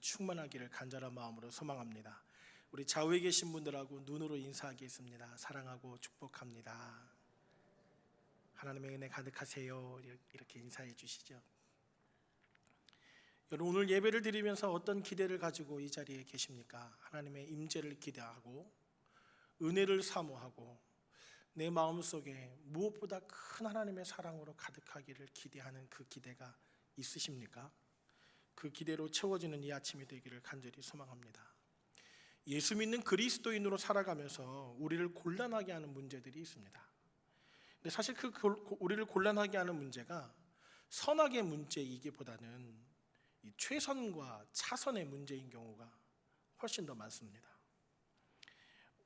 충만하기를 간절한 마음으로 소망합니다. 우리 좌우에 계신 분들하고 눈으로 인사하겠습니다. 사랑하고 축복합니다. 하나님의 은혜 가득하세요. 이렇게 인사해 주시죠. 여러분, 오늘 예배를 드리면서 어떤 기대를 가지고 이 자리에 계십니까? 하나님의 임재를 기대하고 은혜를 사모하고 내 마음속에 무엇보다 큰 하나님의 사랑으로 가득하기를 기대하는 그 기대가 있으십니까? 그 기대로 채워지는 이 아침이 되기를 간절히 소망합니다. 예수 믿는 그리스도인으로 살아가면서 우리를 곤란하게 하는 문제들이 있습니다. 근데 사실 우리를 곤란하게 하는 문제가 선악의 문제이기보다는 이 최선과 차선의 문제인 경우가 훨씬 더 많습니다.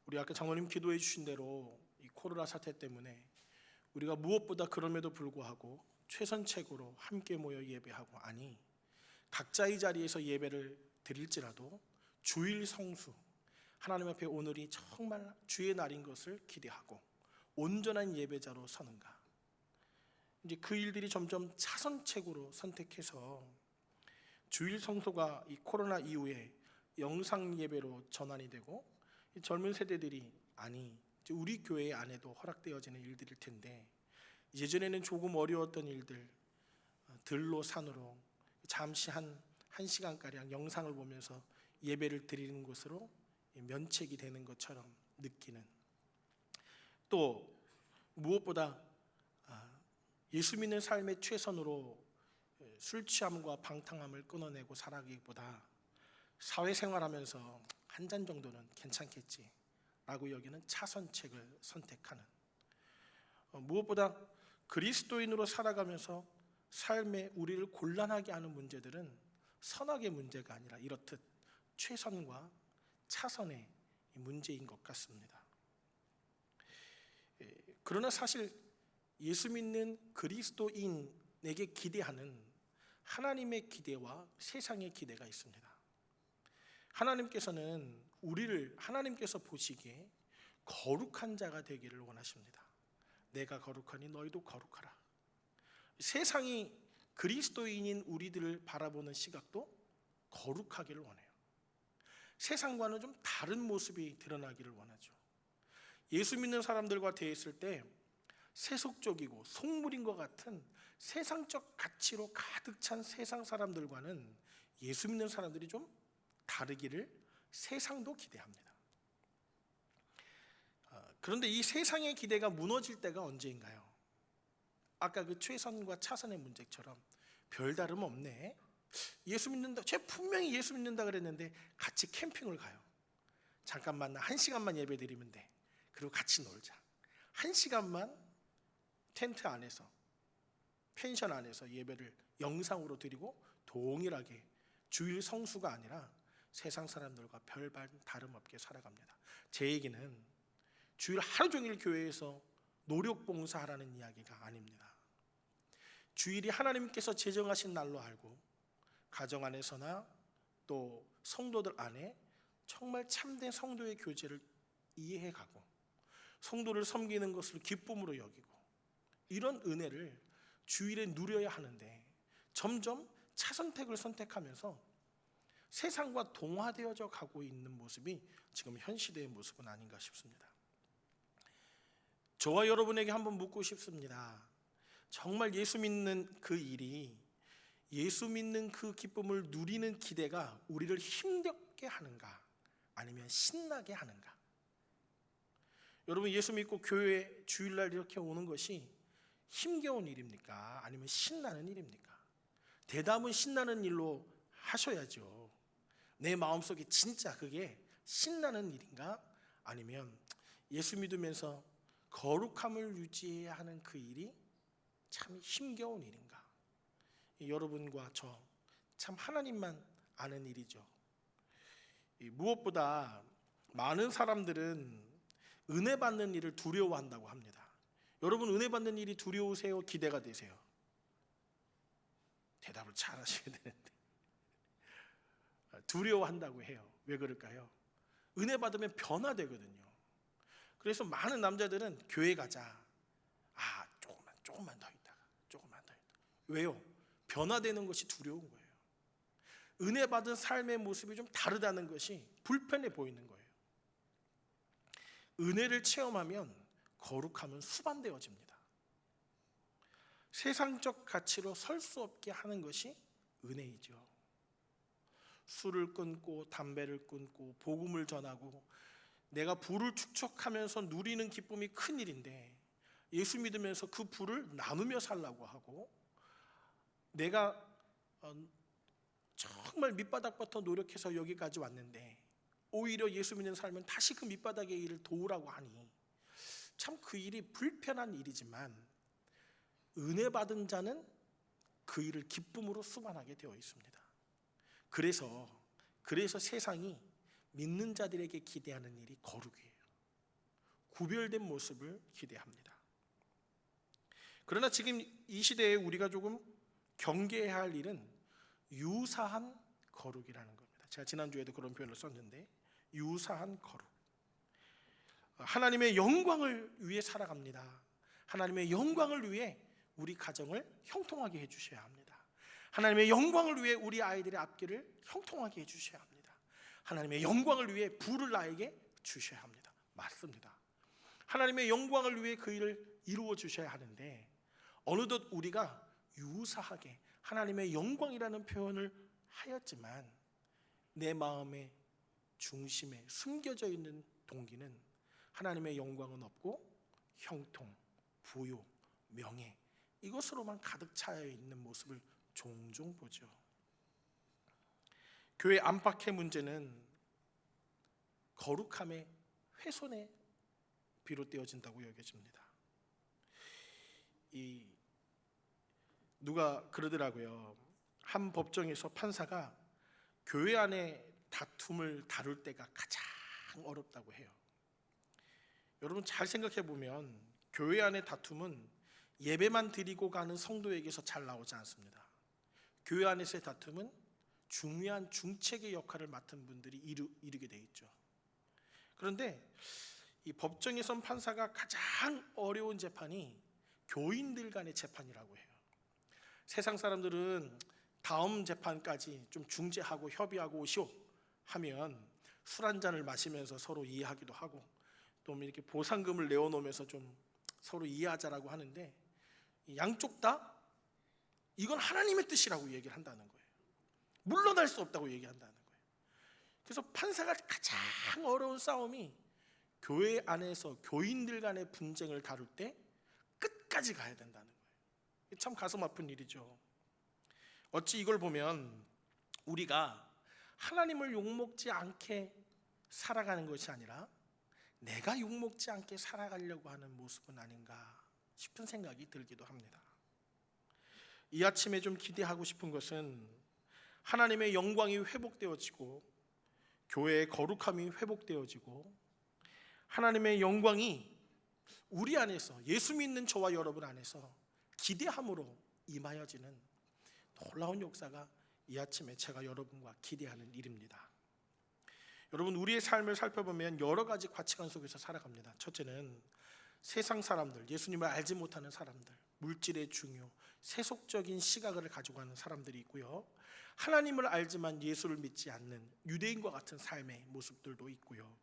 우리 아까 장로님 기도해 주신 대로 이 코로나 사태 때문에 우리가 무엇보다 그럼에도 불구하고 최선책으로 함께 모여 예배하고, 아니 각자의 자리에서 예배를 드릴지라도 주일 성수, 하나님 앞에 오늘이 정말 주의 날인 것을 기대하고 온전한 예배자로 서는가, 이제 그 일들이 점점 차선책으로 선택해서 주일 성소가 이 코로나 이후에 영상 예배로 전환이 되고, 이 젊은 세대들이 아니 이제 우리 교회 안에도 허락되어지는 일들일 텐데, 예전에는 조금 어려웠던 일들 들로 산으로 잠시 한 시간가량 영상을 보면서 예배를 드리는 것으로 면책이 되는 것처럼 느끼는, 또 무엇보다 예수 믿는 삶의 최선으로 술 취함과 방탕함을 끊어내고 살아가기보다 사회생활하면서 한 잔 정도는 괜찮겠지 라고 여기는 차선책을 선택하는, 무엇보다 그리스도인으로 살아가면서 삶에 우리를 곤란하게 하는 문제들은 선악의 문제가 아니라 이렇듯 최선과 차선의 문제인 것 같습니다. 그러나 사실 예수 믿는 그리스도인에게 기대하는 하나님의 기대와 세상의 기대가 있습니다. 하나님께서는 우리를, 하나님께서 보시기에 거룩한 자가 되기를 원하십니다. 내가 거룩하니 너희도 거룩하라. 세상이 그리스도인인 우리들을 바라보는 시각도 거룩하기를 원해요. 세상과는 좀 다른 모습이 드러나기를 원하죠. 예수 믿는 사람들과 대했을 때 세속적이고 속물인 것 같은 세상적 가치로 가득 찬 세상 사람들과는 예수 믿는 사람들이 좀 다르기를 세상도 기대합니다. 그런데 이 세상의 기대가 무너질 때가 언제인가요? 아까 그 최선과 차선의 문제처럼 별다름 없네, 예수 믿는다, 쟤 분명히 예수 믿는다 그랬는데 같이 캠핑을 가요. 잠깐만 1시간만 예배 드리면 돼. 그리고 같이 놀자. 1시간만 텐트 안에서, 펜션 안에서 예배를 영상으로 드리고 동일하게 주일 성수가 아니라 세상 사람들과 별 다름없게 살아갑니다. 제 얘기는 주일 하루 종일 교회에서 노력 봉사하라는 이야기가 아닙니다. 주일이 하나님께서 제정하신 날로 알고 가정 안에서나 또 성도들 안에 정말 참된 성도의 교제를 이해해가고 성도를 섬기는 것을 기쁨으로 여기고, 이런 은혜를 주일에 누려야 하는데 점점 차선택을 선택하면서 세상과 동화되어져 가고 있는 모습이 지금 현 시대의 모습은 아닌가 싶습니다. 저와 여러분에게 한번 묻고 싶습니다. 정말 예수 믿는 그 일이, 예수 믿는 그 기쁨을 누리는 기대가 우리를 힘겹게 하는가, 아니면 신나게 하는가? 여러분, 예수 믿고 교회 주일날 이렇게 오는 것이 힘겨운 일입니까? 아니면 신나는 일입니까? 대답은 신나는 일로 하셔야죠. 내 마음속에 진짜 그게 신나는 일인가? 아니면 예수 믿으면서 거룩함을 유지해야 하는 그 일이 참 힘겨운 일인가? 여러분과 저 참 하나님만 아는 일이죠. 무엇보다 많은 사람들은 은혜 받는 일을 두려워한다고 합니다. 여러분, 은혜 받는 일이 두려우세요? 기대가 되세요? 대답을 잘 하셔야 되는데 두려워한다고 해요. 왜 그럴까요? 은혜 받으면 변화되거든요. 그래서 많은 남자들은 교회 가자, 조금만 더 있다가, 조금만 더 있다가. 왜요? 변화되는 것이 두려운 거예요. 은혜 받은 삶의 모습이 좀 다르다는 것이 불편해 보이는 거예요. 은혜를 체험하면 거룩함은 수반되어집니다. 세상적 가치로 설 수 없게 하는 것이 은혜이죠. 술을 끊고 담배를 끊고 복음을 전하고 내가 부를 축적하면서 누리는 기쁨이 큰 일인데, 예수 믿으면서 그 부를 나누며 살라고 하고, 내가 정말 밑바닥부터 노력해서 여기까지 왔는데 오히려 예수 믿는 삶은 다시 그 밑바닥의 일을 도우라고 하니 참 그 일이 불편한 일이지만, 은혜 받은 자는 그 일을 기쁨으로 수반하게 되어 있습니다. 그래서 세상이 믿는 자들에게 기대하는 일이 거룩이에요. 구별된 모습을 기대합니다. 그러나 지금 이 시대에 우리가 조금 경계해야 할 일은 유사한 거룩이라는 겁니다. 제가 지난주에도 그런 표현을 썼는데, 유사한 거룩. 하나님의 영광을 위해 살아갑니다. 하나님의 영광을 위해 우리 가정을 형통하게 해주셔야 합니다. 하나님의 영광을 위해 우리 아이들의 앞길을 형통하게 해주셔야 합니다. 하나님의 영광을 위해 부를 나에게 주셔야 합니다. 맞습니다. 하나님의 영광을 위해 그 일을 이루어 주셔야 하는데, 어느덧 우리가 유사하게 하나님의 영광이라는 표현을 하였지만 내 마음의 중심에 숨겨져 있는 동기는 하나님의 영광은 없고 형통, 부요, 명예, 이것으로만 가득 차여 있는 모습을 종종 보죠. 교회 안팎의 문제는 거룩함의 훼손에 비롯되어진다고 여겨집니다. 누가 그러더라고요. 한 법정에서 판사가 교회 안의 다툼을 다룰 때가 가장 어렵다고 해요. 여러분 잘 생각해 보면 교회 안의 다툼은 예배만 드리고 가는 성도에게서 잘 나오지 않습니다. 교회 안에서의 다툼은 중요한 중책의 역할을 맡은 분들이 이루게 돼 있죠. 그런데 이 법정에 선 판사가 가장 어려운 재판이 교인들 간의 재판이라고 해요. 세상 사람들은 다음 재판까지 좀 중재하고 협의하고 오시오 하면 술 한 잔을 마시면서 서로 이해하기도 하고, 또 이렇게 보상금을 내어놓으면서 좀 서로 이해하자라고 하는데, 양쪽 다 이건 하나님의 뜻이라고 얘기를 한다는 거예요. 물러날 수 없다고 얘기한다는 거예요. 그래서 판사가 가장 어려운 싸움이 교회 안에서 교인들 간의 분쟁을 다룰 때 끝까지 가야 된다는 거예요. 참 가슴 아픈 일이죠. 어찌 이걸 보면 우리가 하나님을 욕먹지 않게 살아가는 것이 아니라 내가 욕먹지 않게 살아가려고 하는 모습은 아닌가 싶은 생각이 들기도 합니다. 이 아침에 좀 기대하고 싶은 것은 하나님의 영광이 회복되어지고 교회의 거룩함이 회복되어지고 하나님의 영광이 우리 안에서, 예수 믿는 저와 여러분 안에서 기대함으로 임하여지는 놀라운 역사가 이 아침에 제가 여러분과 기대하는 일입니다. 여러분, 우리의 삶을 살펴보면 여러 가지 가치관 속에서 살아갑니다. 첫째는 세상 사람들, 예수님을 알지 못하는 사람들, 물질의 중요, 세속적인 시각을 가지고 가는 사람들이 있고요. 하나님을 알지만 예수를 믿지 않는 유대인과 같은 삶의 모습들도 있고요.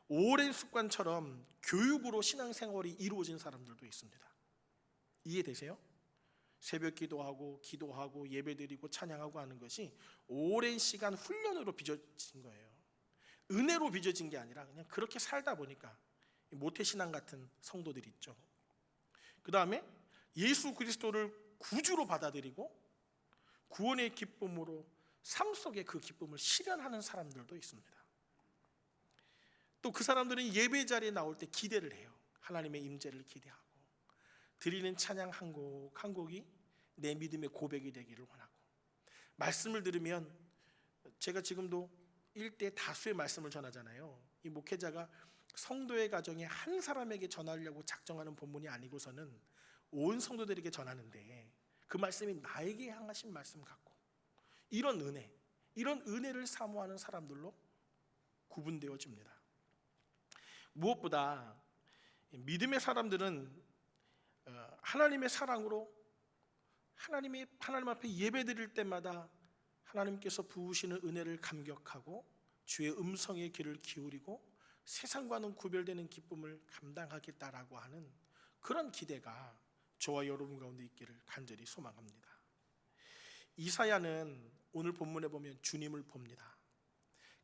오랜 습관처럼 교육으로 신앙생활이 이루어진 사람들도 있습니다. 이해되세요? 새벽 기도하고 예배드리고 찬양하고 하는 것이 오랜 시간 훈련으로 빚어진 거예요. 은혜로 빚어진 게 아니라 그냥 그렇게 살다 보니까 모태신앙 같은 성도들이 있죠. 그 다음에 예수 그리스도를 구주로 받아들이고 구원의 기쁨으로 삶 속에 그 기쁨을 실현하는 사람들도 있습니다. 또 그 사람들은 예배 자리에 나올 때 기대를 해요. 하나님의 임재를 기대하고 드리는 찬양 한 곡 한 곡이 내 믿음의 고백이 되기를 원하고, 말씀을 들으면 제가 지금도 일대 다수의 말씀을 전하잖아요. 이 목회자가 성도의 가정에 한 사람에게 전하려고 작정하는 본문이 아니고서는 온 성도들에게 전하는데 그 말씀이 나에게 향하신 말씀 같고, 이런 은혜를 사모하는 사람들로 구분되어집니다. 무엇보다 믿음의 사람들은 하나님의 사랑으로 하나님 앞에 예배드릴 때마다 하나님께서 부으시는 은혜를 감격하고 주의 음성에 귀를 기울이고 세상과는 구별되는 기쁨을 감당하겠다라고 하는 그런 기대가 저와 여러분 가운데 있기를 간절히 소망합니다. 이사야는 오늘 본문에 보면 주님을 봅니다.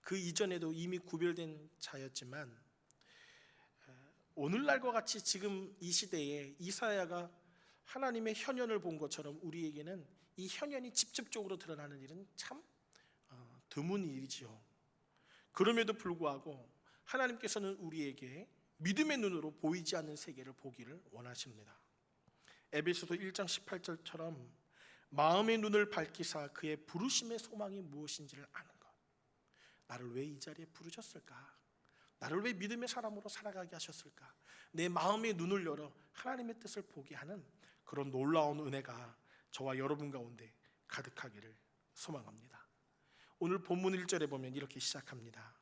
그 이전에도 이미 구별된 자였지만 오늘날과 같이 지금 이 시대에 이사야가 하나님의 현현을 본 것처럼 우리에게는 이 현현이 직접적으로 드러나는 일은 참 드문 일이지요. 그럼에도 불구하고 하나님께서는 우리에게 믿음의 눈으로 보이지 않는 세계를 보기를 원하십니다. 에베소서 1장 18절처럼 마음의 눈을 밝히사 그의 부르심의 소망이 무엇인지를 아는 것. 나를 왜 이 자리에 부르셨을까? 나를 왜 믿음의 사람으로 살아가게 하셨을까? 내 마음의 눈을 열어 하나님의 뜻을 보게 하는 그런 놀라운 은혜가 저와 여러분 가운데 가득하기를 소망합니다. 오늘 본문 1절에 보면 이렇게 시작합니다.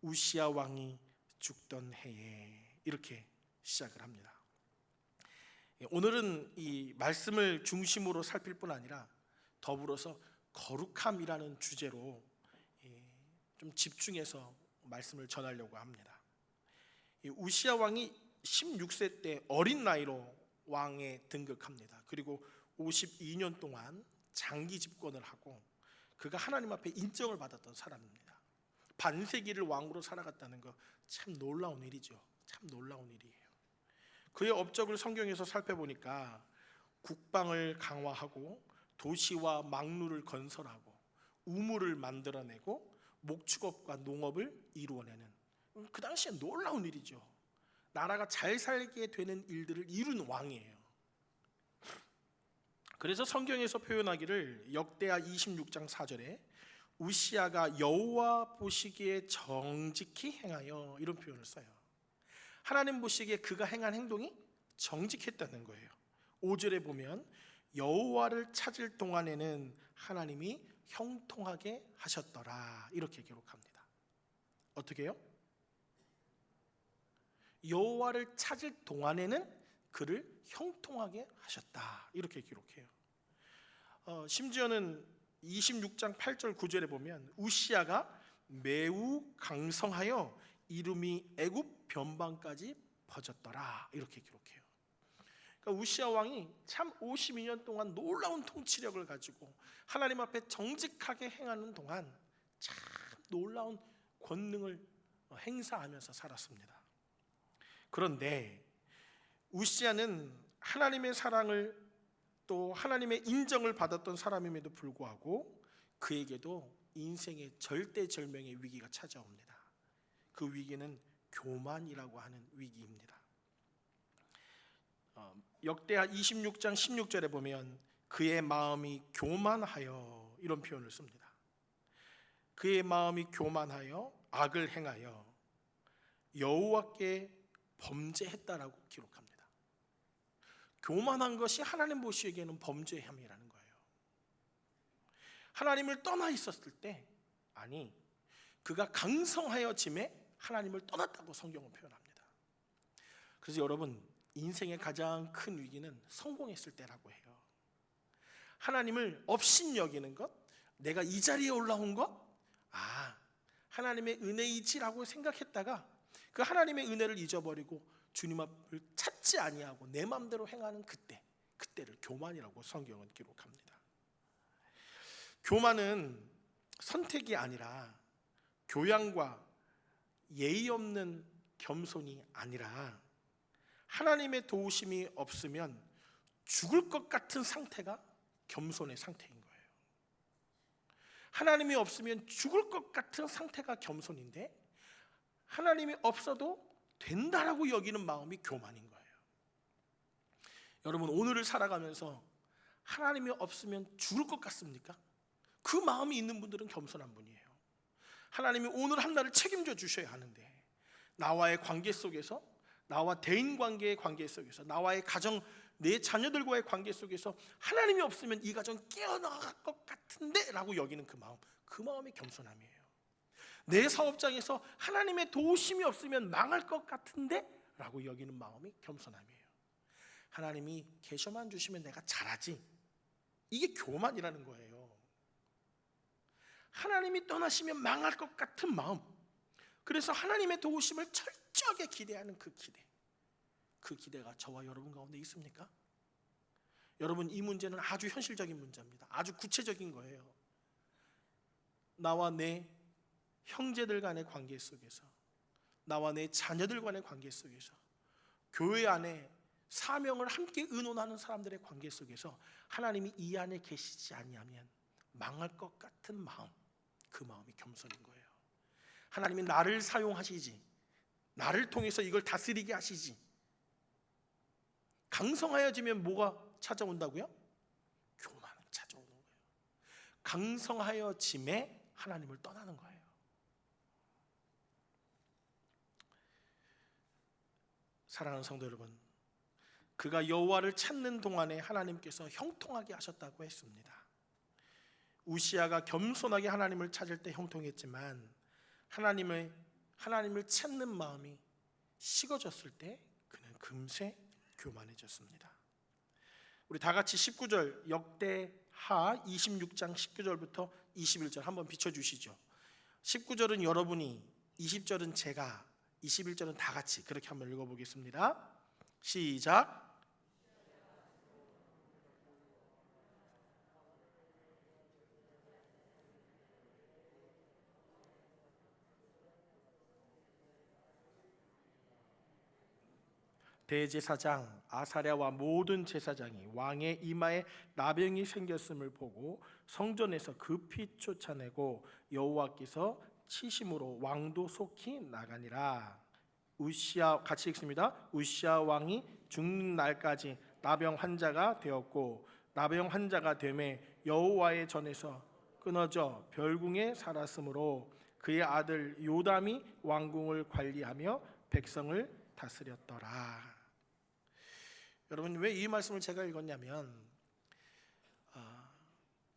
우시야 왕이 죽던 해에, 이렇게 시작을 합니다. 오늘은 이 말씀을 중심으로 살필 뿐 아니라 더불어서 거룩함이라는 주제로 좀 집중해서 말씀을 전하려고 합니다. 우시야 왕이 16세 때 어린 나이로 왕에 등극합니다. 그리고 52년 동안 장기 집권을 하고 그가 하나님 앞에 인정을 받았던 사람입니다. 반세기를 왕으로 살아갔다는 거 참 놀라운 일이죠. 참 놀라운 일이에요. 그의 업적을 성경에서 살펴보니까 국방을 강화하고 도시와 망루를 건설하고 우물을 만들어내고 목축업과 농업을 이루어내는, 그 당시에 놀라운 일이죠. 나라가 잘 살게 되는 일들을 이룬 왕이에요. 그래서 성경에서 표현하기를 역대하 26장 4절에 우시야가 여호와 보시기에 정직히 행하여, 이런 표현을 써요. 하나님 보시기에 그가 행한 행동이 정직했다는 거예요. 5절에 보면 여호와를 찾을 동안에는 하나님이 형통하게 하셨더라, 이렇게 기록합니다. 어떻게 해요? 여호와를 찾을 동안에는 그를 형통하게 하셨다, 이렇게 기록해요. 심지어는 26장 8절 9절에 보면 우시야가 매우 강성하여 이름이 애굽 변방까지 퍼졌더라, 이렇게 기록해요. 그러니까 우시야 왕이 참 52년 동안 놀라운 통치력을 가지고 하나님 앞에 정직하게 행하는 동안 참 놀라운 권능을 행사하면서 살았습니다. 그런데 우시야는 하나님의 사랑을 또 하나님의 인정을 받았던 사람임에도 불구하고 그에게도 인생의 절대절명의 위기가 찾아옵니다. 그 위기는 교만이라고 하는 위기입니다. 역대하 26장 16절에 보면 그의 마음이 교만하여, 이런 표현을 씁니다. 그의 마음이 교만하여 악을 행하여 여호와께 범죄했다라고 기록합니다. 교만한 것이 하나님 보시기에는 범죄함이라는 거예요. 하나님을 떠나 있었을 때, 아니 그가 강성하여짐에 하나님을 떠났다고 성경은 표현합니다. 그래서 여러분, 인생의 가장 큰 위기는 성공했을 때라고 해요. 하나님을 업신여기는 것, 내가 이 자리에 올라온 것, 하나님의 은혜이지라고 생각했다가 그 하나님의 은혜를 잊어버리고 주님 앞을 찾지 아니하고 내 마음대로 행하는 그때를 교만이라고 성경은 기록합니다. 교만은 선택이 아니라 교양과 예의 없는 겸손이 아니라 하나님의 도우심이 없으면 죽을 것 같은 상태가 겸손의 상태인 거예요. 하나님이 없으면 죽을 것 같은 상태가 겸손인데 하나님이 없어도 된다라고 여기는 마음이 교만인 거예요. 여러분, 오늘을 살아가면서 하나님이 없으면 죽을 것 같습니까? 그 마음이 있는 분들은 겸손한 분이에요. 하나님이 오늘 한 날을 책임져 주셔야 하는데 나와의 관계 속에서, 나와 대인관계의 관계 속에서, 나와의 가정, 내 자녀들과의 관계 속에서 하나님이 없으면 이 가정 깨어나갈 것 같은데 라고 여기는 그 마음이 겸손함이에요. 내 사업장에서 하나님의 도우심이 없으면 망할 것 같은데 라고 여기는 마음이 겸손함이에요. 하나님이 계셔만 주시면 내가 잘하지, 이게 교만이라는 거예요. 하나님이 떠나시면 망할 것 같은 마음, 그래서 하나님의 도우심을 철저하게 기대하는 그 기대가 저와 여러분 가운데 있습니까? 여러분, 이 문제는 아주 현실적인 문제입니다. 아주 구체적인 거예요. 나와 내 형제들 간의 관계 속에서, 나와 내 자녀들 간의 관계 속에서, 교회 안에 사명을 함께 의논하는 사람들의 관계 속에서 하나님이 이 안에 계시지 아니하면 망할 것 같은 마음, 그 마음이 겸손인 거예요. 하나님이 나를 사용하시지, 나를 통해서 이걸 다스리게 하시지, 강성하여지면 뭐가 찾아온다고요? 교만이 찾아오는 거예요. 강성하여짐에 하나님을 떠나는 거예요. 사랑하는 성도 여러분, 그가 여호와를 찾는 동안에 하나님께서 형통하게 하셨다고 했습니다. 우시아가 겸손하게 하나님을 찾을 때 형통했지만 하나님을 찾는 마음이 식어졌을 때 그는 금세 교만해졌습니다. 우리 다 같이 19절, 역대하 26장 19절부터 21절 한번 비춰주시죠. 19절은 여러분이, 20절은 제가, 21절은 다 같이 그렇게 한번 읽어보겠습니다. 시작. 대제사장 아사랴와 모든 제사장이 왕의 이마에 나병이 생겼음을 보고 성전에서 급히 쫓아내고 여호와께서 치심으로 왕도 속히 나가니라. 우시아, 같이 읽습니다. 우시아 왕이 죽는 날까지 나병 환자가 되었고 나병 환자가 되매 여호와의 전에서 끊어져 별궁에 살았으므로 그의 아들 요담이 왕궁을 관리하며 백성을 다스렸더라. 여러분, 왜 이 말씀을 제가 읽었냐면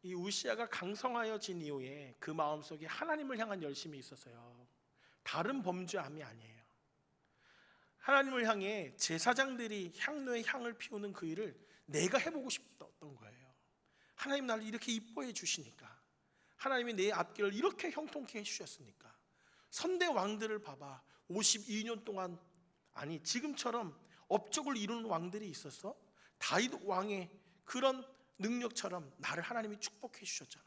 이 우시아가 강성하여진 이후에 그 마음속에 하나님을 향한 열심이 있었어요. 다른 범죄함이 아니에요. 하나님을 향해 제사장들이 향로의 향을 피우는 그 일을 내가 해보고 싶었던 거예요. 하나님 나를 이렇게 이뻐해 주시니까, 하나님이 내 앞길을 이렇게 형통케 해주셨으니까. 선대 왕들을 봐봐. 52년 동안, 아니 지금처럼 업적을 이루는 왕들이 있었어? 다윗 왕의 그런 능력처럼 나를 하나님이 축복해 주셨잖아.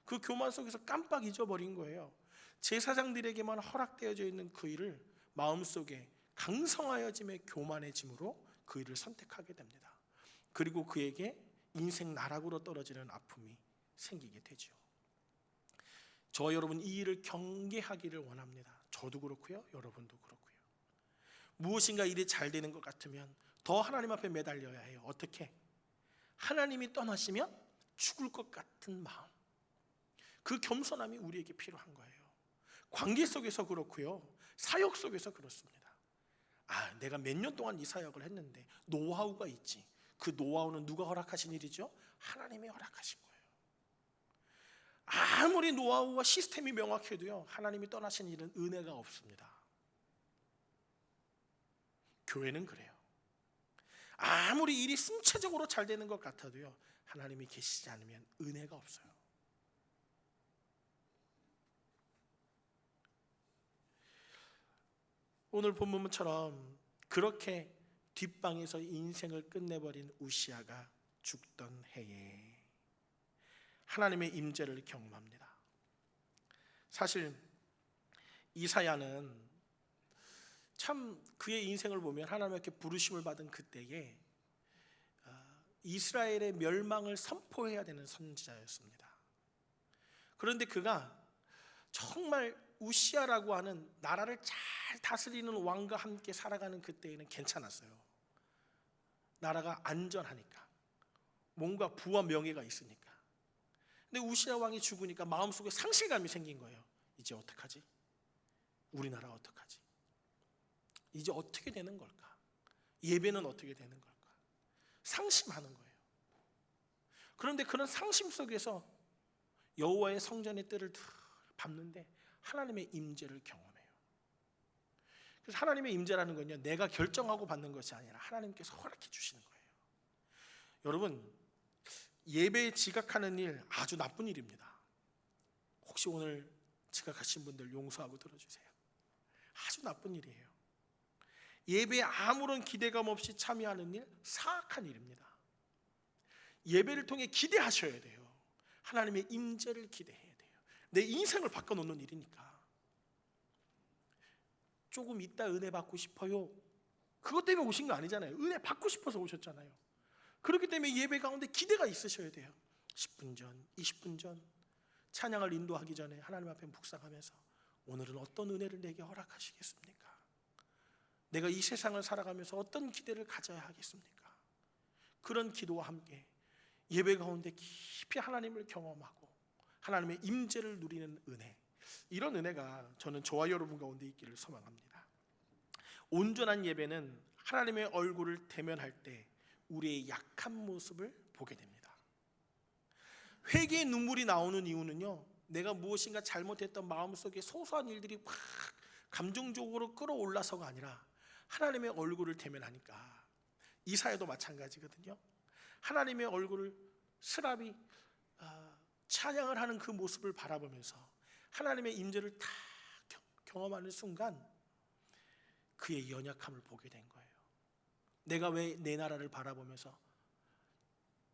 그 교만 속에서 깜빡 잊어버린 거예요. 제사장들에게만 허락되어져 있는 그 일을 마음속에 강성하여짐의 교만해짐으로 그 일을 선택하게 됩니다. 그리고 그에게 인생 나락으로 떨어지는 아픔이 생기게 되죠. 저 여러분, 이 일을 경계하기를 원합니다. 저도 그렇고요, 여러분도 그렇고요. 무엇인가 일이 잘 되는 것 같으면 더 하나님 앞에 매달려야 해요. 어떻게? 하나님이 떠나시면 죽을 것 같은 마음, 그 겸손함이 우리에게 필요한 거예요. 관계 속에서 그렇고요, 사역 속에서 그렇습니다. 내가 몇 년 동안 이 사역을 했는데 노하우가 있지. 그 노하우는 누가 허락하신 일이죠? 하나님이 허락하신 거예요. 아무리 노하우와 시스템이 명확해도요, 하나님이 떠나신 일은 은혜가 없습니다. 교회는 그래요. 아무리 일이 승차적으로 잘 되는 것 같아도요, 하나님이 계시지 않으면 은혜가 없어요. 오늘 본문처럼 그렇게 뒷방에서 인생을 끝내버린 우시아가 죽던 해에 하나님의 임재를 경험합니다. 사실 이사야는 참 그의 인생을 보면 하나님께 부르심을 받은 그때에 이스라엘의 멸망을 선포해야 되는 선지자였습니다. 그런데 그가 정말 우시아라고 하는 나라를 잘 다스리는 왕과 함께 살아가는 그때에는 괜찮았어요. 나라가 안전하니까, 뭔가 부와 명예가 있으니까. 근데 우시아 왕이 죽으니까 마음속에 상실감이 생긴 거예요. 이제 어떡하지? 우리나라 어떡하지? 이제 어떻게 되는 걸까? 예배는 어떻게 되는 걸까? 상심하는 거예요. 그런데 그런 상심 속에서 여호와의 성전의 뜰을 밟는데 하나님의 임재를 경험해요. 그래서 하나님의 임재라는 건요, 내가 결정하고 받는 것이 아니라 하나님께서 허락해 주시는 거예요. 여러분, 예배에 지각하는 일 아주 나쁜 일입니다. 혹시 오늘 지각하신 분들 용서하고 들어주세요. 아주 나쁜 일이에요. 예배에 아무런 기대감 없이 참여하는 일, 사악한 일입니다. 예배를 통해 기대하셔야 돼요. 하나님의 임재를 기대해야 돼요. 내 인생을 바꿔놓는 일이니까. 조금 이따 은혜 받고 싶어요. 그것 때문에 오신 거 아니잖아요. 은혜 받고 싶어서 오셨잖아요. 그렇기 때문에 예배 가운데 기대가 있으셔야 돼요. 10분 전, 20분 전 찬양을 인도하기 전에 하나님 앞에 묵상하면서 오늘은 어떤 은혜를 내게 허락하시겠습니까? 내가 이 세상을 살아가면서 어떤 기대를 가져야 하겠습니까? 그런 기도와 함께 예배 가운데 깊이 하나님을 경험하고 하나님의 임재를 누리는 은혜, 이런 은혜가 저는 저와 여러분 가운데 있기를 소망합니다. 온전한 예배는 하나님의 얼굴을 대면할 때 우리의 약한 모습을 보게 됩니다. 회개의 눈물이 나오는 이유는요, 내가 무엇인가 잘못했던 마음속에 소소한 일들이 막 감정적으로 끌어올라서가 아니라 하나님의 얼굴을 대면하니까. 이사야도 마찬가지거든요. 하나님의 얼굴을 스랍이 찬양을 하는 그 모습을 바라보면서 하나님의 임재를 다 경험하는 순간 그의 연약함을 보게 된 거예요. 내가 왜 내 나라를 바라보면서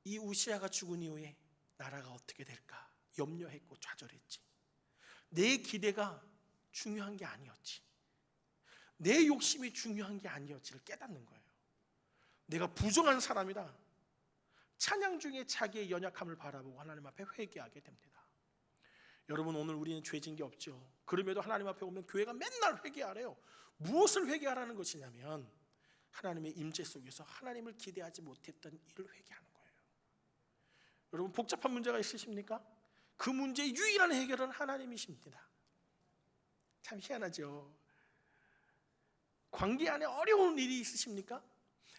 이 우시아가 죽은 이후에 나라가 어떻게 될까 염려했고 좌절했지. 내 기대가 중요한 게 아니었지. 내 욕심이 중요한 게 아니었지를 깨닫는 거예요. 내가 부정한 사람이다. 찬양 중에 자기의 연약함을 바라보고 하나님 앞에 회개하게 됩니다. 여러분, 오늘 우리는 죄진 게 없죠. 그럼에도 하나님 앞에 오면 교회가 맨날 회개하래요. 무엇을 회개하라는 것이냐면 하나님의 임재 속에서 하나님을 기대하지 못했던 일을 회개하는 거예요. 여러분, 복잡한 문제가 있으십니까? 그 문제의 유일한 해결은 하나님이십니다. 참 희한하죠. 관계 안에 어려운 일이 있으십니까?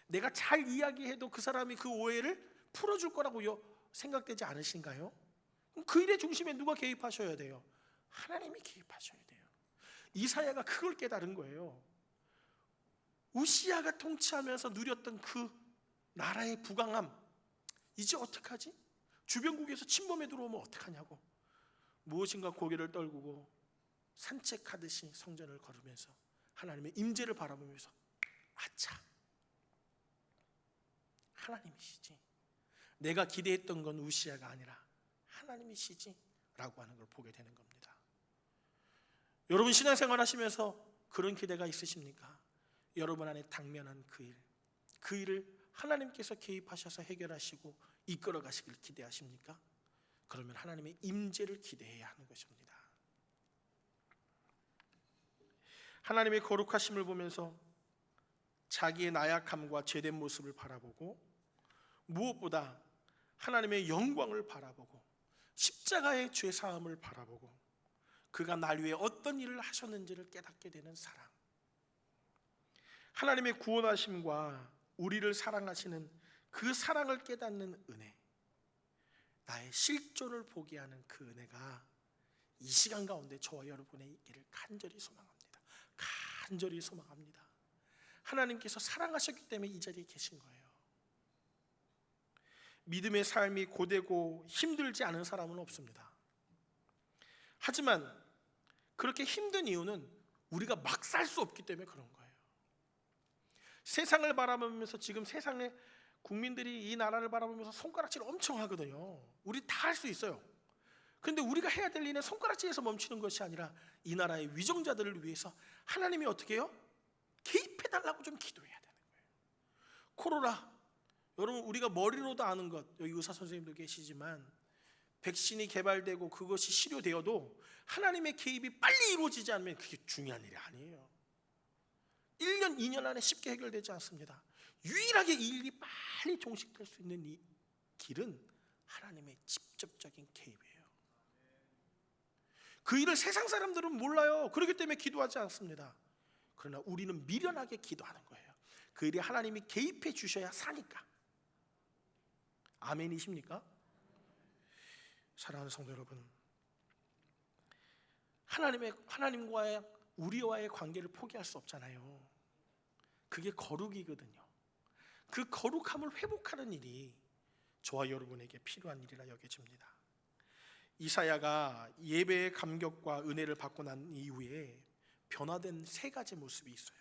내가 잘 이야기해도 그 사람이 그 오해를 풀어줄 거라고 생각되지 않으신가요? 그럼 그 일의 중심에 누가 개입하셔야 돼요? 하나님이 개입하셔야 돼요. 이사야가 그걸 깨달은 거예요. 우시아가 통치하면서 누렸던 그 나라의 부강함, 이제 어떡하지? 주변국에서 침범해 들어오면 어떡하냐고 무엇인가 고개를 떨구고 산책하듯이 성전을 걸으면서 하나님의 임재를 바라보면서 아차, 하나님이시지. 내가 기대했던 건 우시아가 아니라 하나님이시지 라고 하는 걸 보게 되는 겁니다. 여러분, 신앙생활 하시면서 그런 기대가 있으십니까? 여러분 안에 당면한 그 일을 하나님께서 개입하셔서 해결하시고 이끌어 가시길 기대하십니까? 그러면 하나님의 임재를 기대해야 하는 것입니다. 하나님의 거룩하심을 보면서 자기의 나약함과 죄된 모습을 바라보고 무엇보다 하나님의 영광을 바라보고 십자가의 죄사함을 바라보고 그가 날 위해 어떤 일을 하셨는지를 깨닫게 되는 사랑, 하나님의 구원하심과 우리를 사랑하시는 그 사랑을 깨닫는 은혜, 나의 실존을 보게 하는 그 은혜가 이 시간 가운데 저와 여러분의 있기를 간절히 소망합니다. 간절히 소망합니다. 하나님께서 사랑하셨기 때문에 이 자리에 계신 거예요. 믿음의 삶이 고되고 힘들지 않은 사람은 없습니다. 하지만 그렇게 힘든 이유는 우리가 막 살 수 없기 때문에 그런 거예요. 세상을 바라보면서 지금 세상의 국민들이 이 나라를 바라보면서 손가락질 엄청 하거든요. 우리 다 할 수 있어요. 그런데 우리가 해야 될 일은 손가락질에서 멈추는 것이 아니라 이 나라의 위정자들을 위해서 하나님이 어떻게 해요? 개입해달라고 좀 기도해야 되는 거예요. 코로나, 여러분, 우리가 머리로도 아는 것, 여기 의사 선생님도 계시지만 백신이 개발되고 그것이 치료되어도 하나님의 개입이 빨리 이루어지지 않으면 그게 중요한 일이 아니에요. 1년, 2년 안에 쉽게 해결되지 않습니다. 유일하게 이 일이 빨리 종식될 수 있는 이 길은 하나님의 직접적인 개입이에요. 그 일을 세상 사람들은 몰라요. 그렇기 때문에 기도하지 않습니다. 그러나 우리는 미련하게 기도하는 거예요. 그 일에 하나님이 개입해 주셔야 사니까. 아멘이십니까? 사랑하는 성도 여러분, 하나님과의 우리와의 관계를 포기할 수 없잖아요. 그게 거룩이거든요. 그 거룩함을 회복하는 일이 저와 여러분에게 필요한 일이라 여겨집니다. 이사야가 예배의 감격과 은혜를 받고 난 이후에 변화된 세 가지 모습이 있어요.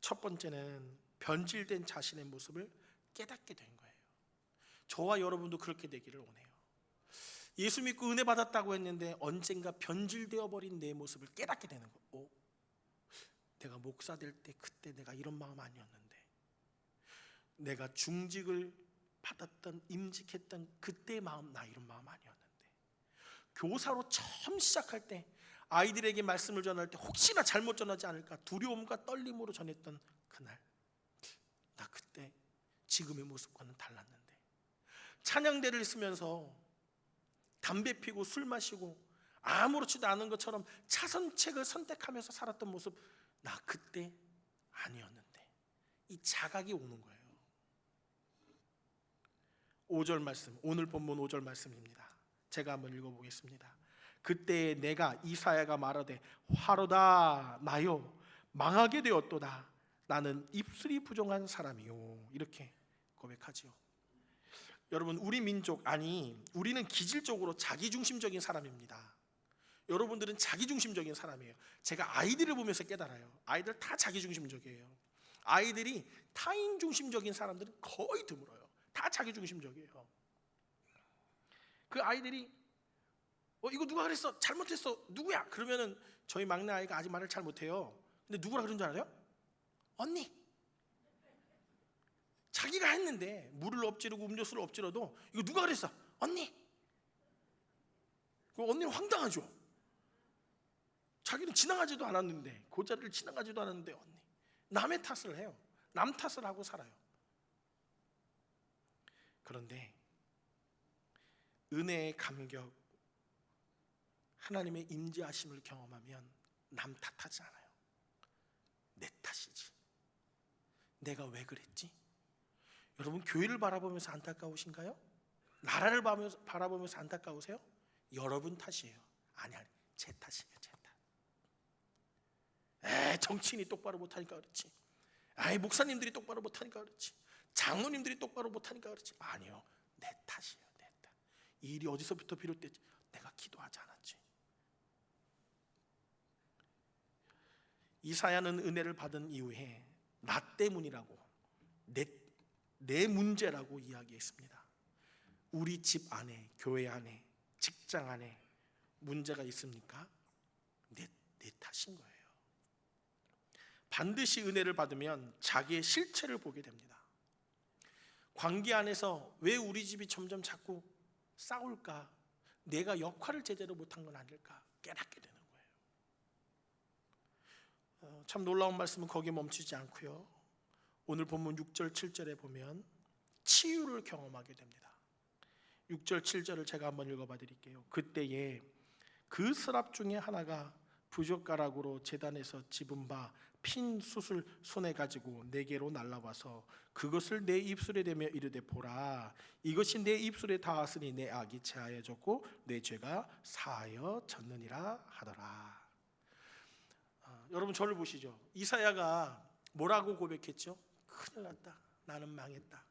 첫 번째는 변질된 자신의 모습을 깨닫게 된 거예요. 저와 여러분도 그렇게 되기를 원해요. 예수 믿고 은혜 받았다고 했는데 언젠가 변질되어 버린 내 모습을 깨닫게 되는 거. 내가 목사 될 때 그때 내가 이런 마음 아니었는데, 내가 중직을 받았던 임직했던 그때의 마음, 나 이런 마음 아니었는데, 교사로 처음 시작할 때 아이들에게 말씀을 전할 때 혹시나 잘못 전하지 않을까 두려움과 떨림으로 전했던 그날, 나 그때 지금의 모습과는 달랐는데, 찬양대를 쓰면서 담배 피고 술 마시고 아무렇지도 않은 것처럼 차선책을 선택하면서 살았던 모습, 나 그때 아니었는데, 이 자각이 오는 거예요. 5절 말씀, 오늘 본문 5절 말씀입니다. 제가 한번 읽어보겠습니다. 그때 내가 이사야가 말하되 화로다 나요 망하게 되었도다 나는 입술이 부정한 사람이요, 이렇게 고백하지요. 여러분, 우리 민족, 아니 우리는 기질적으로 자기중심적인 사람입니다. 여러분들은 자기중심적인 사람이에요. 제가 아이들을 보면서 깨달아요. 아이들 다 자기중심적이에요. 아이들이 타인중심적인 사람들은 거의 드물어요. 다 자기중심적이에요. 그 아이들이 이거 누가 그랬어? 잘못했어. 누구야? 그러면은 저희 막내 아이가 아직 말을 잘 못해요. 근데 누구라 그런 줄 알아요? 언니. 자기가 했는데 물을 엎지르고 음료수를 엎지러도 이거 누가 그랬어? 언니. 그 언니는 황당하죠. 자기는 지나가지도 않았는데, 그 자리를 지나가지도 않았는데 언니. 남의 탓을 해요. 남 탓을 하고 살아요. 그런데 은혜의 감격, 하나님의 임재하심을 경험하면 남 탓하지 않아요. 내 탓이지. 내가 왜 그랬지? 여러분, 교회를 바라보면서 안타까우신가요? 나라를 바라보면서 안타까우세요? 여러분 탓이에요. 아니, 제 탓이에요. 제 탓. 정치인이 똑바로 못하니까 그렇지. 목사님들이 똑바로 못하니까 그렇지. 장로님들이 똑바로 못하니까 그렇지. 아니요, 내 탓이에요. 내 탓. 이 일이 어디서부터 비롯됐지? 내가 기도하지 않았지. 이사야는 은혜를 받은 이후에 나 때문이라고, 내 문제라고 이야기했습니다. 우리 집 안에, 교회 안에, 직장 안에 문제가 있습니까? 내 탓인 거예요. 반드시 은혜를 받으면 자기의 실체를 보게 됩니다. 관계 안에서 왜 우리 집이 점점 자꾸 싸울까? 내가 역할을 제대로 못한 건 아닐까? 깨닫게 되는 거예요. 참 놀라운 말씀은 거기에 멈추지 않고요, 오늘 본문 6절 7절에 보면 치유를 경험하게 됩니다. 6절 7절을 제가 한번 읽어봐 드릴게요. 그때에 그 스랍 중에 하나가 부젓가락으로 제단에서 집은 바 핀 숯을 손에 가지고 내게로 날라와서 그것을 내 입술에 대며 이르되 보라, 이것이 내 입술에 닿았으니 내 악이 제하여졌고 내 죄가 사하여졌느니라 하더라. 여러분, 저를 보시죠. 이사야가 뭐라고 고백했죠? 큰일 났다. 나는 망했다.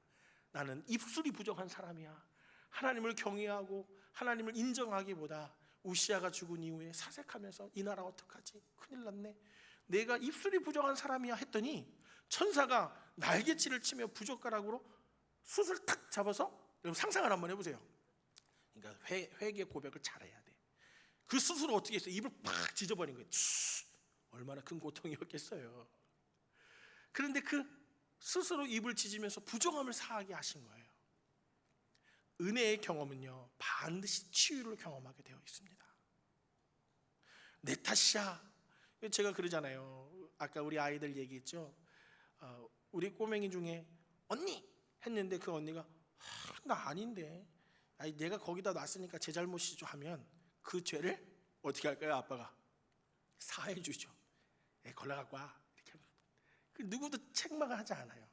나는 입술이 부정한 사람이야. 하나님을 경외하고 하나님을 인정하기보다 우시아가 죽은 이후에 사색하면서 이 나라 어떡하지? 큰일 났네. 내가 입술이 부정한 사람이야 했더니 천사가 날개치를 치며 부젓가락으로 숯을 탁 잡아서, 여러분 상상을 한번 해보세요. 그러니까 회개 고백을 잘해야 돼. 그 숯으로 어떻게 했어요? 입을 팍 찢어버린 거예요. 얼마나 큰 고통이었겠어요. 그런데 그 스스로 입을 찢으면서 부정함을 사하게 하신 거예요. 은혜의 경험은요, 반드시 치유를 경험하게 되어 있습니다. 내 탓이야. 제가 그러잖아요. 아까 우리 아이들 얘기했죠. 우리 꼬맹이 중에 언니 했는데 그 언니가 나 아닌데, 내가 거기다 놨으니까 제 잘못이죠 하면 그 죄를 어떻게 할까요? 아빠가 사해 주죠. 걸러 갖고 와. 이렇게 누구도 책망을 하지 않아요.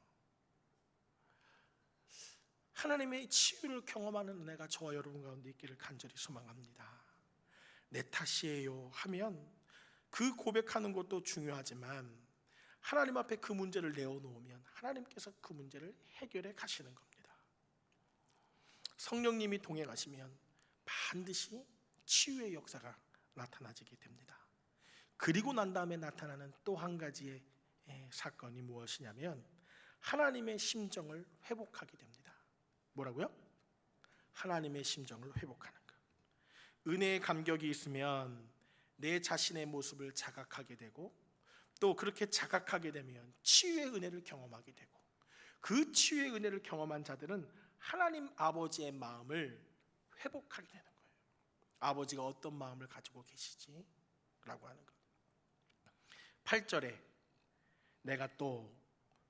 하나님의 치유를 경험하는 은혜가 저와 여러분 가운데 있기를 간절히 소망합니다. 내 탓이에요 하면 그 고백하는 것도 중요하지만 하나님 앞에 그 문제를 내어놓으면 하나님께서 그 문제를 해결해 가시는 겁니다. 성령님이 동행하시면 반드시 치유의 역사가 나타나지게 됩니다. 그리고 난 다음에 나타나는 또 한 가지의 사건이 무엇이냐면 하나님의 심정을 회복하게 됩니다. 뭐라고요? 하나님의 심정을 회복하는 것. 은혜의 감격이 있으면 내 자신의 모습을 자각하게 되고, 또 그렇게 자각하게 되면 치유의 은혜를 경험하게 되고, 그 치유의 은혜를 경험한 자들은 하나님 아버지의 마음을 회복하게 되는 거예요. 아버지가 어떤 마음을 가지고 계시지? 라고 하는 것. 8절에 내가 또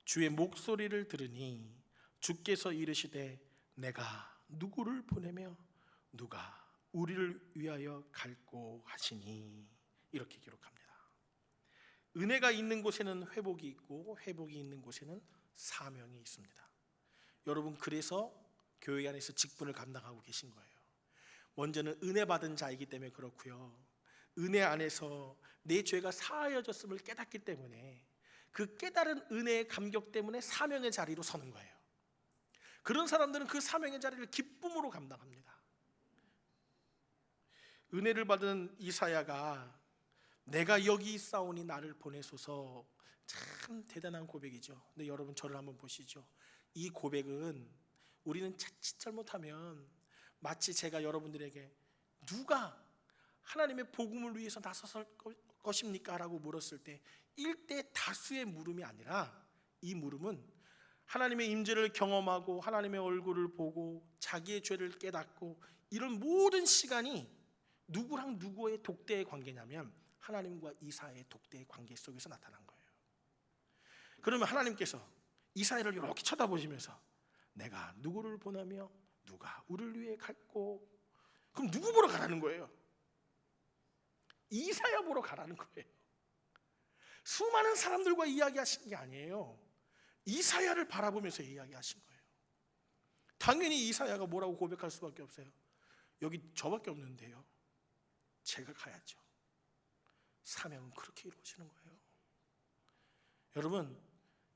주의 목소리를 들으니 주께서 이르시되 내가 누구를 보내며 누가 우리를 위하여 갈꼬 하시니, 이렇게 기록합니다. 은혜가 있는 곳에는 회복이 있고 회복이 있는 곳에는 사명이 있습니다. 여러분, 그래서 교회 안에서 직분을 감당하고 계신 거예요. 먼저는 은혜 받은 자이기 때문에 그렇고요, 은혜 안에서 내 죄가 사하여졌음을 깨닫기 때문에 그 깨달은 은혜의 감격 때문에 사명의 자리로 서는 거예요. 그런 사람들은 그 사명의 자리를 기쁨으로 감당합니다. 은혜를 받은 이사야가 내가 여기 있사오니 나를 보내소서, 참 대단한 고백이죠. 근데 여러분, 저를 한번 보시죠. 이 고백은 우리는 자칫 잘못하면 마치 제가 여러분들에게 누가 하나님의 복음을 위해서 나섰을 것입니까? 라고 물었을 때 일대 다수의 물음이 아니라, 이 물음은 하나님의 임재를 경험하고 하나님의 얼굴을 보고 자기의 죄를 깨닫고 이런 모든 시간이 누구랑 누구의 독대의 관계냐면 하나님과 이사야의 독대의 관계 속에서 나타난 거예요. 그러면 하나님께서 이사야를 이렇게 쳐다보시면서 내가 누구를 보내며 누가 우리를 위해 갈꼬, 그럼 누구 보러 가라는 거예요? 이사야 보러 가라는 거예요. 수많은 사람들과 이야기하신 게 아니에요. 이사야를 바라보면서 이야기하신 거예요. 당연히 이사야가 뭐라고 고백할 수밖에 없어요. 여기 저밖에 없는데요, 제가 가야죠. 사명은 그렇게 이루어지는 거예요. 여러분,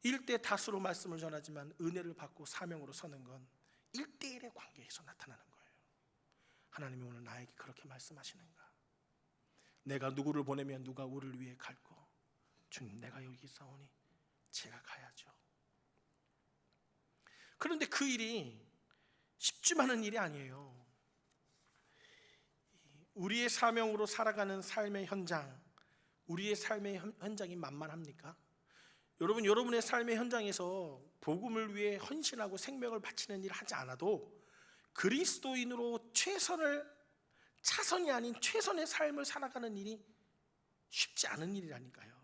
1대 다수로 말씀을 전하지만 은혜를 받고 사명으로 서는 건 1대1의 관계에서 나타나는 거예요. 하나님이 오늘 나에게 그렇게 말씀하시는가? 내가 누구를 보내면 누가 우리를 위해 갈고, 주님 내가 여기 있사오니 제가 가야죠. 그런데 그 일이 쉽지만은 일이 아니에요. 우리의 사명으로 살아가는 삶의 현장, 우리의 삶의 현장이 만만합니까? 여러분, 여러분의 삶의 현장에서 복음을 위해 헌신하고 생명을 바치는 일을 하지 않아도 그리스도인으로 차선이 아닌 최선의 삶을 살아가는 일이 쉽지 않은 일이라니까요.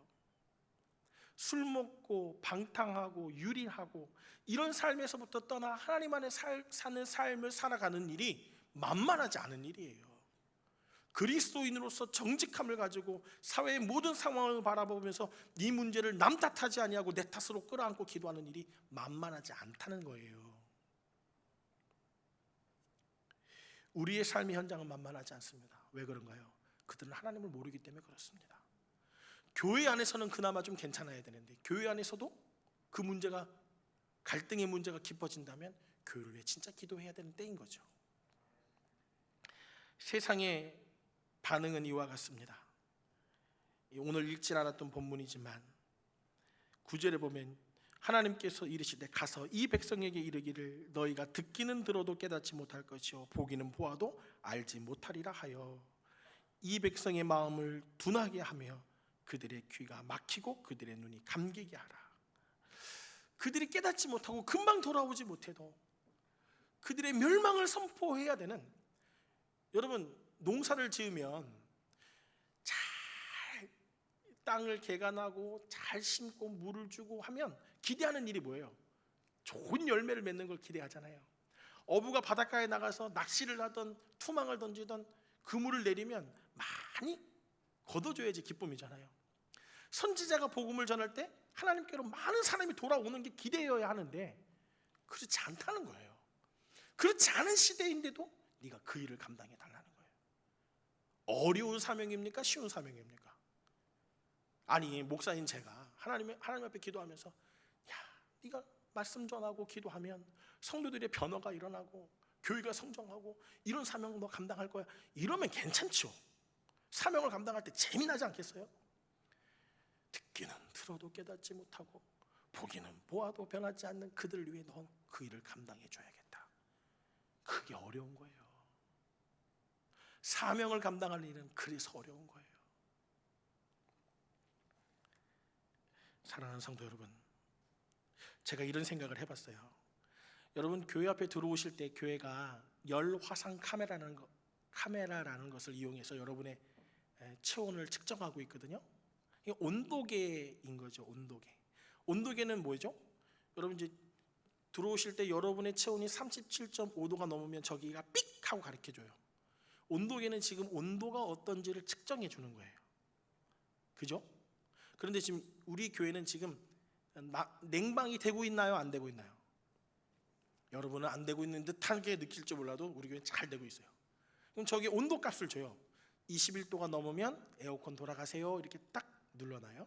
술 먹고 방탕하고 유린하고 이런 삶에서부터 떠나 하나님 안에 사는 삶을 살아가는 일이 만만하지 않은 일이에요. 그리스도인으로서 정직함을 가지고 사회의 모든 상황을 바라보면서 네 문제를 남 탓하지 아니하고 내 탓으로 끌어안고 기도하는 일이 만만하지 않다는 거예요. 우리의 삶의 현장은 만만하지 않습니다. 왜 그런가요? 그들은 하나님을 모르기 때문에 그렇습니다. 교회 안에서는 그나마 좀 괜찮아야 되는데, 교회 안에서도 그 문제가, 갈등의 문제가 깊어진다면 교회를 위해 진짜 기도해야 되는 때인 거죠. 세상의 반응은 이와 같습니다. 오늘 읽지 않았던 본문이지만 9절에 보면 하나님께서 이르시되 가서 이 백성에게 이르기를 너희가 듣기는 들어도 깨닫지 못할 것이요 보기는 보아도 알지 못하리라 하여 이 백성의 마음을 둔하게 하며 그들의 귀가 막히고 그들의 눈이 감기게 하라. 그들이 깨닫지 못하고 금방 돌아오지 못해도 그들의 멸망을 선포해야 되는, 여러분, 농사를 지으면 잘 땅을 개간하고 잘 심고 물을 주고 하면 기대하는 일이 뭐예요? 좋은 열매를 맺는 걸 기대하잖아요. 어부가 바닷가에 나가서 낚시를 하던 투망을 던지던 그물을 내리면 많이 걷어줘야지 기쁨이잖아요. 선지자가 복음을 전할 때 하나님께로 많은 사람이 돌아오는 게 기대여야 하는데 그렇지 않다는 거예요. 그렇지 않은 시대인데도 네가 그 일을 감당해 달라는 거예요. 어려운 사명입니까? 쉬운 사명입니까? 아니, 목사인 제가 하나님 앞에 기도하면서, 야, 네가 말씀 전하고 기도하면 성도들의 변화가 일어나고 교회가 성장하고 이런 사명 너 감당할 거야. 이러면 괜찮죠. 사명을 감당할 때 재미나지 않겠어요? 듣기는 들어도 깨닫지 못하고 보기는 보아도 변하지 않는 그들을 위해 넌 그 일을 감당해 줘야겠다. 그게 어려운 거예요. 사명을 감당하는 일은 그래서 어려운 거예요. 사랑하는 성도 여러분, 제가 이런 생각을 해봤어요. 여러분, 교회 앞에 들어오실 때 교회가 열화상 카메라라는 것을 이용해서 여러분의 체온을 측정하고 있거든요. 이게 온도계인 거죠. 온도계는 뭐죠? 여러분, 이제 들어오실 때 여러분의 체온이 37.5도가 넘으면 저기가 삑 하고 가르쳐줘요. 온도계는 지금 온도가 어떤지를 측정해 주는 거예요. 그죠? 그런데 지금 우리 교회는 지금 냉방이 되고 있나요? 안 되고 있나요? 여러분은 안 되고 있는 듯하게 느낄지 몰라도 우리 교회는 잘 되고 있어요. 그럼 저기 온도 값을 줘요. 21도가 넘으면 에어컨 돌아가세요. 이렇게 딱 눌러놔요.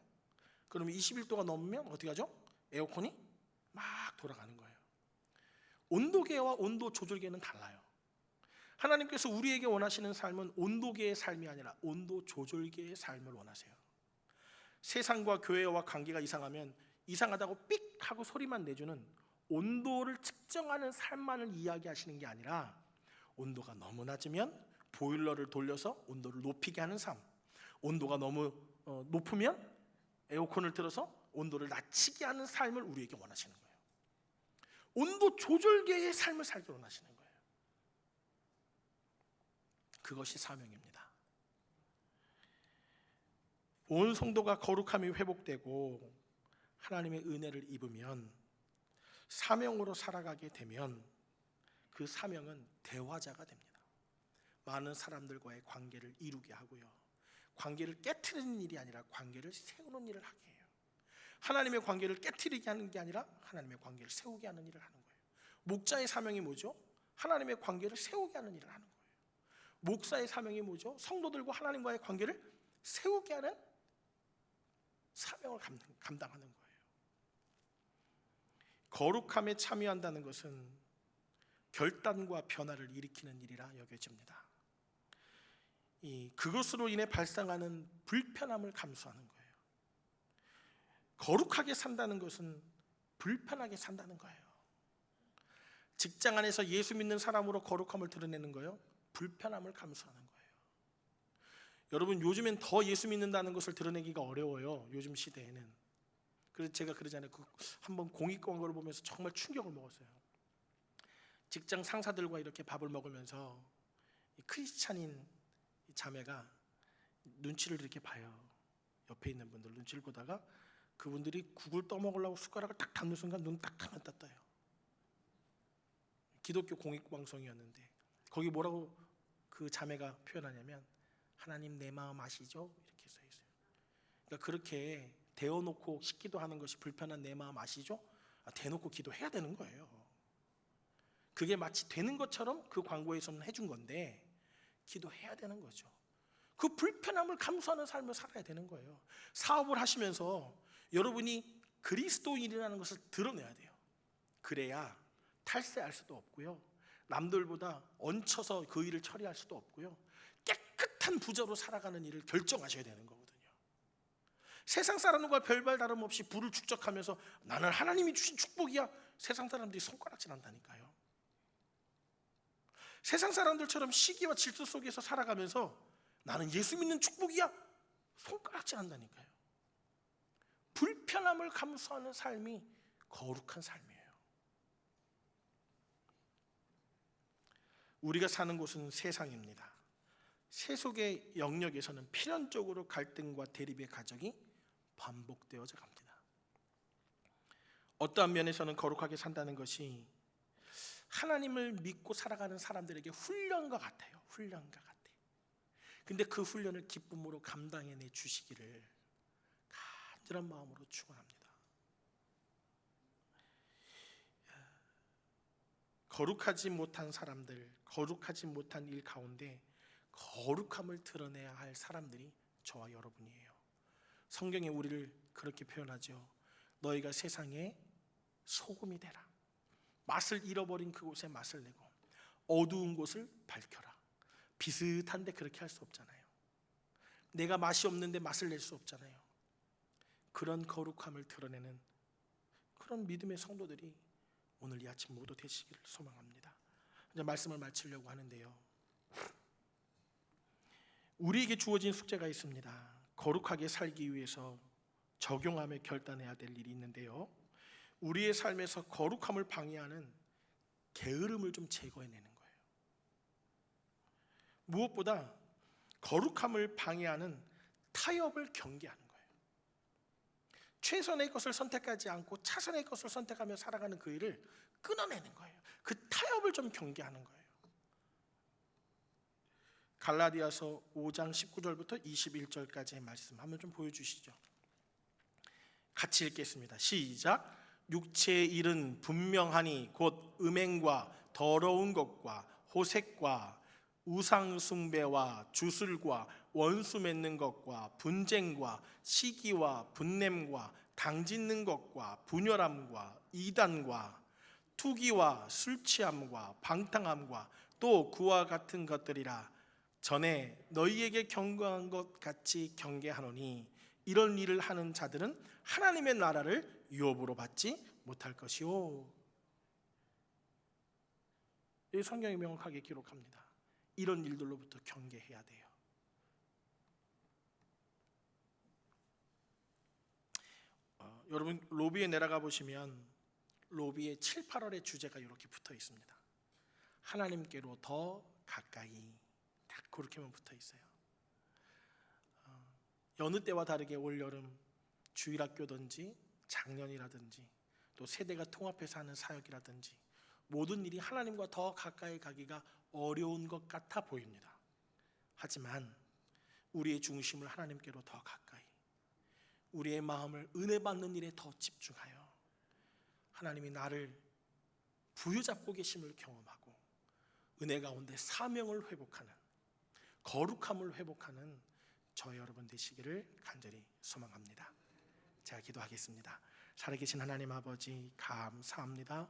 그러면 21도가 넘으면 어떻게 하죠? 에어컨이 막 돌아가는 거예요. 온도계와 온도 조절계는 달라요. 하나님께서 우리에게 원하시는 삶은 온도계의 삶이 아니라 온도 조절계의 삶을 원하세요. 세상과 교회와 관계가 이상하면 이상하다고 삑 하고 소리만 내주는 온도를 측정하는 삶만을 이야기하시는 게 아니라 온도가 너무 낮으면 보일러를 돌려서 온도를 높이게 하는 삶, 온도가 너무 높으면 에어컨을 틀어서 온도를 낮추게 하는 삶을 우리에게 원하시는 거예요. 온도 조절계의 삶을 살기 원하시는 거예요. 그것이 사명입니다. 온 성도가 거룩함이 회복되고 하나님의 은혜를 입으면 사명으로 살아가게 되면 그 사명은 대화자가 됩니다. 많은 사람들과의 관계를 이루게 하고요, 관계를 깨트리는 일이 아니라 관계를 세우는 일을 하게 해요. 하나님의 관계를 깨트리게 하는 게 아니라 하나님의 관계를 세우게 하는 일을 하는 거예요. 목자의 사명이 뭐죠? 하나님의 관계를 세우게 하는 일을 하는 거예요. 목사의 사명이 뭐죠? 성도들과 하나님과의 관계를 세우게 하는 사명을 감당하는 거예요. 거룩함에 참여한다는 것은 결단과 변화를 일으키는 일이라 여겨집니다. 그것으로 인해 발생하는 불편함을 감수하는 거예요. 거룩하게 산다는 것은 불편하게 산다는 거예요. 직장 안에서 예수 믿는 사람으로 거룩함을 드러내는 거예요. 불편함을 감수하는 거예요. 여러분, 요즘엔 더 예수 믿는다는 것을 드러내기가 어려워요. 요즘 시대에는. 그래서 제가 그러잖아요. 한번 공익 광고를 보면서 정말 충격을 먹었어요. 직장 상사들과 이렇게 밥을 먹으면서 크리스찬인 자매가 눈치를 이렇게 봐요. 옆에 있는 분들 눈치를 보다가 그분들이 국을 떠먹으려고 숟가락을 딱 담는 순간 눈 딱 감았다 떠요. 기독교 공익방송이었는데 거기 뭐라고 그 자매가 표현하냐면 하나님 내 마음 아시죠? 이렇게 써 있어요. 그러니까 그렇게 대어놓고 기도하는 것이 불편한 내 마음 아시죠? 대놓고 기도해야 되는 거예요. 그게 마치 되는 것처럼 그 광고에서는 해준 건데 기도해야 되는 거죠. 그 불편함을 감수하는 삶을 살아야 되는 거예요. 사업을 하시면서 여러분이 그리스도인이라는 것을 드러내야 돼요. 그래야 탈세할 수도 없고요, 남들보다 얹혀서 그 일을 처리할 수도 없고요, 깨끗한 부자로 살아가는 일을 결정하셔야 되는 거거든요. 세상 사람들과 별반 다름없이 부를 축적하면서 나는 하나님이 주신 축복이야, 세상 사람들이 손가락질 한다니까요. 세상 사람들처럼 시기와 질투 속에서 살아가면서 나는 예수 믿는 축복이야, 손가락질 한다니까요. 불편함을 감수하는 삶이 거룩한 삶이에요. 우리가 사는 곳은 세상입니다. 세속의 영역에서는 필연적으로 갈등과 대립의 과정이 반복되어져 갑니다. 어떠한 면에서는 거룩하게 산다는 것이 하나님을 믿고 살아가는 사람들에게 훈련과 같아요. 훈련과 같아요. 근데 그 훈련을 기쁨으로 감당해내 주시기를 간절한 마음으로 축원합니다. 거룩하지 못한 사람들, 거룩하지 못한 일 가운데 거룩함을 드러내야 할 사람들이 저와 여러분이에요. 성경에 우리를 그렇게 표현하죠. 너희가 세상에 소금이 되라. 맛을 잃어버린 그곳에 맛을 내고 어두운 곳을 밝혀라. 비슷한데 그렇게 할 수 없잖아요. 내가 맛이 없는데 맛을 낼 수 없잖아요. 그런 거룩함을 드러내는 그런 믿음의 성도들이 오늘 이 아침 모두 되시기를 소망합니다. 이제 말씀을 마치려고 하는데요, 우리에게 주어진 숙제가 있습니다. 거룩하게 살기 위해서 적용하며 결단해야 될 일이 있는데요, 우리의 삶에서 거룩함을 방해하는 게으름을 좀 제거해내는 거예요. 무엇보다 거룩함을 방해하는 타협을 경계하는 거예요. 최선의 것을 선택하지 않고 차선의 것을 선택하며 살아가는 그 일을 끊어내는 거예요. 그 타협을 좀 경계하는 거예요. 갈라디아서 5장 19절부터 21절까지의 말씀 한번 좀 보여주시죠. 같이 읽겠습니다. 시작. 육체의 일은 분명하니 곧 음행과 더러운 것과 호색과 우상 숭배와 주술과 원수 맺는 것과 분쟁과 시기와 분냄과 당짓는 것과 분열함과 이단과 투기와 술 취함과 방탕함과 또 그와 같은 것들이라. 전에 너희에게 경고한 것 같이 경계하노니 이런 일을 하는 자들은 하나님의 나라를 유업으로 받지 못할 것이요. 이 성경이 명확하게 기록합니다. 이런 일들로부터 경계해야 돼요. 여러분 로비에 내려가 보시면 로비에 7, 8월의 주제가 이렇게 붙어 있습니다. 하나님께로 더 가까이, 딱 그렇게만 붙어 있어요. 여느 때와 다르게 올여름 주일학교든지 작년이라든지 또 세대가 통합해서 하는 사역이라든지 모든 일이 하나님과 더 가까이 가기가 어려운 것 같아 보입니다. 하지만 우리의 중심을 하나님께로 더 가까이, 우리의 마음을 은혜 받는 일에 더 집중하여 하나님이 나를 부여잡고 계심을 경험하고 은혜 가운데 사명을 회복하는, 거룩함을 회복하는 저 여러분 되시기를 간절히 소망합니다. 제가 기도하겠습니다. 살아계신 하나님 아버지, 감사합니다.